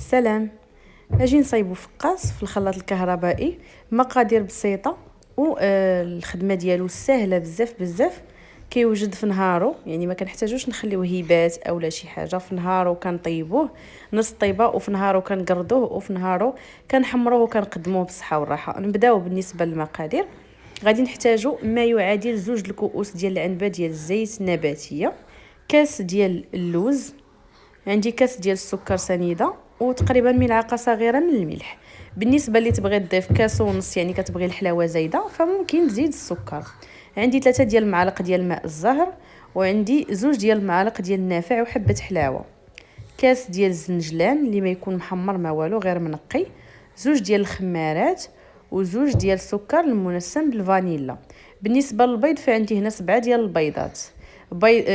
سلام. اجي نصايبو فقاص في الخلاط الكهربائي. مقادير بسيطه والخدمه ديالو سهله بزاف بزاف. كيوجد في نهارو، يعني ما كنحتاجوش نخليوه هيبات اولا شي حاجه. في نهارو كنطيبوه نص طيبه، وفي نهارو كنقردوه، وفي نهارو كنحمروه وكنقدموه بالصحه والراحه. نبداو بالنسبه للمقادير. غادي نحتاجو ما يعادل 2 الكؤوس ديال العنبه ديال الزيت النباتيه، كاس ديال اللوز، عندي كاس ديال السكر سنيده، وتقريبا ملعقه صغيره من الملح. بالنسبه اللي تبغي تضيف كاس ونص، يعني كتبغي الحلاوه زايده، فممكن تزيد السكر. عندي 3 ديال المعالق ديال الماء الزهر، وعندي 2 ديال المعالق ديال النافع وحبه حلاوه، كاس ديال الزنجلان اللي ما يكون محمر ما والو غير منقي، 2 ديال الخمارات، و2 ديال السكر المنسم بالفانيلا. بالنسبه للبيض فعندي هنا 7 ديال البيضات.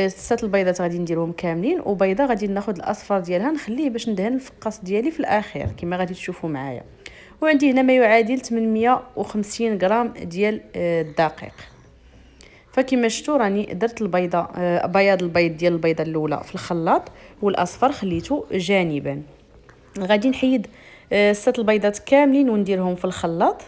6 البيضات غادي نديرهم كاملين، وبيضه غادي ناخذ الاصفر ديالها نخليه باش ندهن الفقاص ديالي في الاخير كما غادي تشوفوا معايا. وعندي هنا ما يعادل 850 غرام ديال الدقيق. فكما شفتوا راني درت البيضه، بياض البيض ديال البيضه الاولى في الخلاط، والاصفر خليته جانبا. غادي نحيد 6 البيضات كاملين ونديرهم في الخلاط.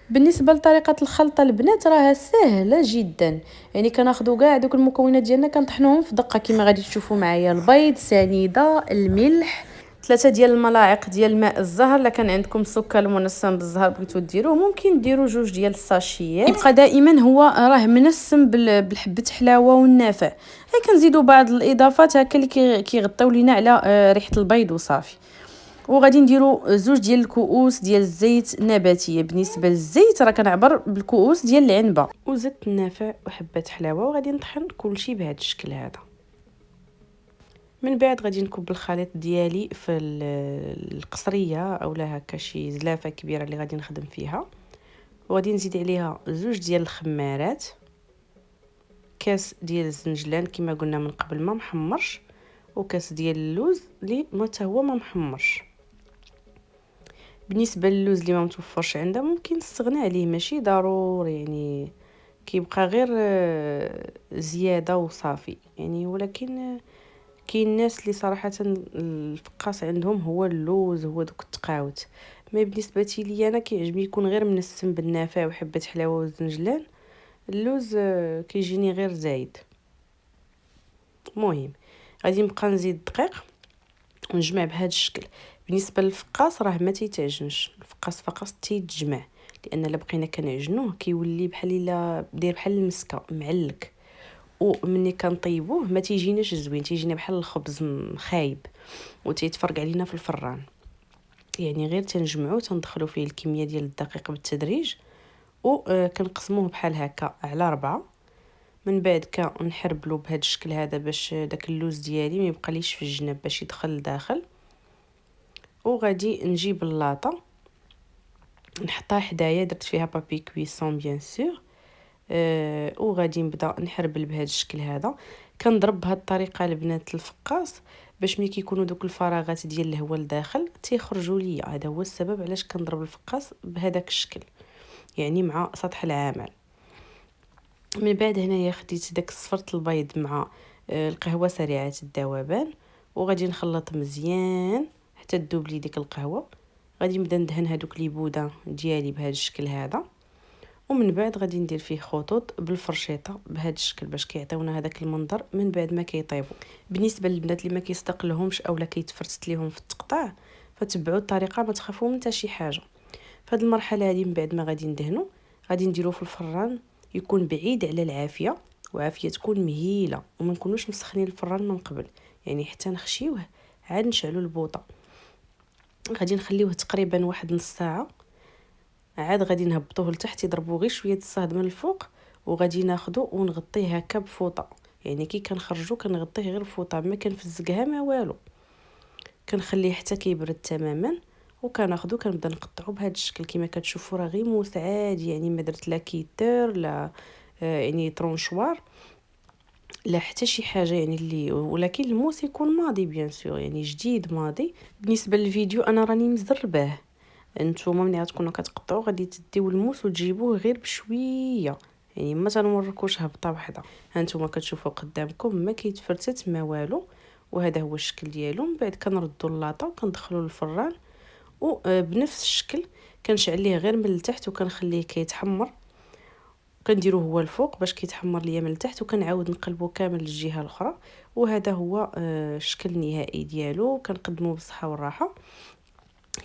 بالنسبه لطريقه الخلطه البنات راها سهله جدا، يعني كناخذوا كاع دوك المكونات ديالنا كنطحنوهم في دقه كما غادي تشوفوا معايا. البيض سنيده، الملح، 3 ديال الملاعق ديال الماء الزهر. الا كان عندكم السكر المنسم بالزهر بغيتو ديروه، ممكن ديروا 2 ديال الساشيات. يبقى دائما هو راه منسم بالحبه حلاوه والنافع. هاي كنزيدوا بعض الاضافات هكا اللي كيغطيو لينا على ريحه البيض وصافي. وغادي نديروا 2 ديال الكؤوس ديال الزيت النباتيه. بالنسبه للزيت راه كنعبر بالكؤوس ديال العنبه، وزدت النافع وحبه حلاوه، وغادي نطحن كلشي بهذا الشكل هذا. من بعد غادي نكب الخليط ديالي في القصريه اولا هكا شي زلافه كبيره اللي غادي نخدم فيها، وغادي نزيد عليها 2 ديال الخمارات، كاس ديال الزنجلان كما قلنا من قبل ما محمرش، وكاس ديال اللوز اللي حتى هو ما محمرش. بالنسبه للوز اللي ما متوفرش عندها ممكن تستغنى عليه، ماشي ضروري، يعني كيبقى غير زياده وصافي يعني. ولكن كاين الناس اللي صراحه الفقاص عندهم هو اللوز، هو دوك التقاوت. ما بالنسبه لي انا كيعجبني يكون غير منسم بالنافع وحبه حلاوه والزنجلان. اللوز كيجيني غير زايد. المهم غادي نبقى نزيد الدقيق ونجمع بهذا الشكل. بالنسبه للفقاص راه ما تيتعجنش الفقاص، فقط تيتجمع، لان الا بقينا كنعجنوه كيولي بحال الا داير بحال المسكه معلك، ومني كنطيبوه ما تيجيناش زوين، تيجينا بحال الخبز خايب وتيتفرق علينا في الفران. يعني غير تنجمعوه تندخلوا فيه الكميه ديال الدقيق بالتدريج، وكنقسموه بحال هكا على 4. من بعد كنحربلو بهذا الشكل هذا باش داك اللوز ديالي ما يبقاليش في الجناب باش يدخل لداخل. وغادي نجيب اللاطه نحطها حدايا، درت فيها بابي كويسون بيان سور. وغادي نبدا نحربل بهذا الشكل هذا. كنضرب بهذه الطريقه البنات الفقاص باش ملي كيكونوا دوك الفراغات ديال الهواء لداخل تيخرجوا ليا. هذا هو السبب علاش كنضرب الفقاص بهذاك الشكل، يعني مع سطح العمل. من بعد هنايا خديت داك صفرة البيض مع القهوه سريعه الذوبان، وغادي نخلط مزيان حتى تذوب لي ديك القهوه. غادي نبدا ندهن هذوك لي بوده ديالي بهذا الشكل هذا، ومن بعد غادي ندير فيه خطوط بالفرشيطه بهذا الشكل باش كيعطيونا هذاك المنظر من بعد ما كيطيبوا. بالنسبه للبنات اللي ما كيستقلهمش اولا كيتفرتت ليهم في التقطاع، فتبعوا الطريقه ما تخافوا من حتى شي حاجه. في هذه المرحله هذه من بعد ما غادي ندهنوا غادي نديروه في الفران، يكون بعيد على العافيه، وعافيه تكون مهيله، وما نكونوش مسخنين الفران من قبل، يعني حتى نخشيوه عاد نشعلوا البوطه. غادي نخليوه تقريبا واحد نص ساعه، عاد غادي نهبطوه لتحت يضربوا غير شويه الصهد من الفوق، وغادي ناخذو ونغطيه هكا بفوطه. يعني كي كنخرجو كنغطيه غير بفوطه، ما كنفزقها ما والو، كنخليه حتى كيبرد تماما. وكناخذو كنبدا نقطعو بهذا الشكل كما كتشوفوا، راه غير موس عادي، يعني ما درت لا كيتر لا يعني طرونشوار لا حتى شي حاجه يعني اللي. ولكن الموس يكون ماضي بيان سور، يعني جديد ماضي. بالنسبه للفيديو انا راني مزرباه، نتوما ملي غتكونوا كتقطعوا غادي تديو الموس وتجيبوه غير بشويه، يعني ما تنوركوش هبطه وحده. ها نتوما كتشوفوا قدامكم ما كيتفرتت ما والو، وهذا هو الشكل ديالو. من بعد كنردوا اللاطه وكندخلوا للفران، وبنفس الشكل كنشعل ليه غير من التحت وكنخليه كيتحمر، كنديروه هو الفوق باش كيتحمر ليا من التحت، وكنعاود نقلبو كامل للجهه الاخرى. وهذا هو الشكل النهائي ديالو. كنقدموه بالصحه والراحه.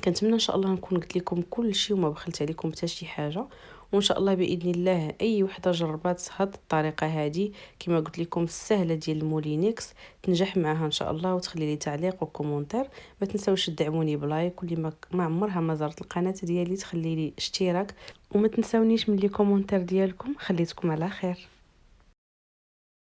كنتمنى ان شاء الله نكون قلت لكم كل شيء وما بخلت عليكم حتى شي حاجه. وان شاء الله باذن الله اي وحده جربات هاد الطريقه هذه كما قلت لكم السهله ديال المولينكس تنجح معها ان شاء الله، وتخلي لي تعليق وكومونتير. ما تنساوش تدعموني بلايك، واللي ما عمرها ما زارت القناه ديالي تخلي لي اشتراك، وما تنساونيش من لي كومونتير ديالكم. خليتكم على خير.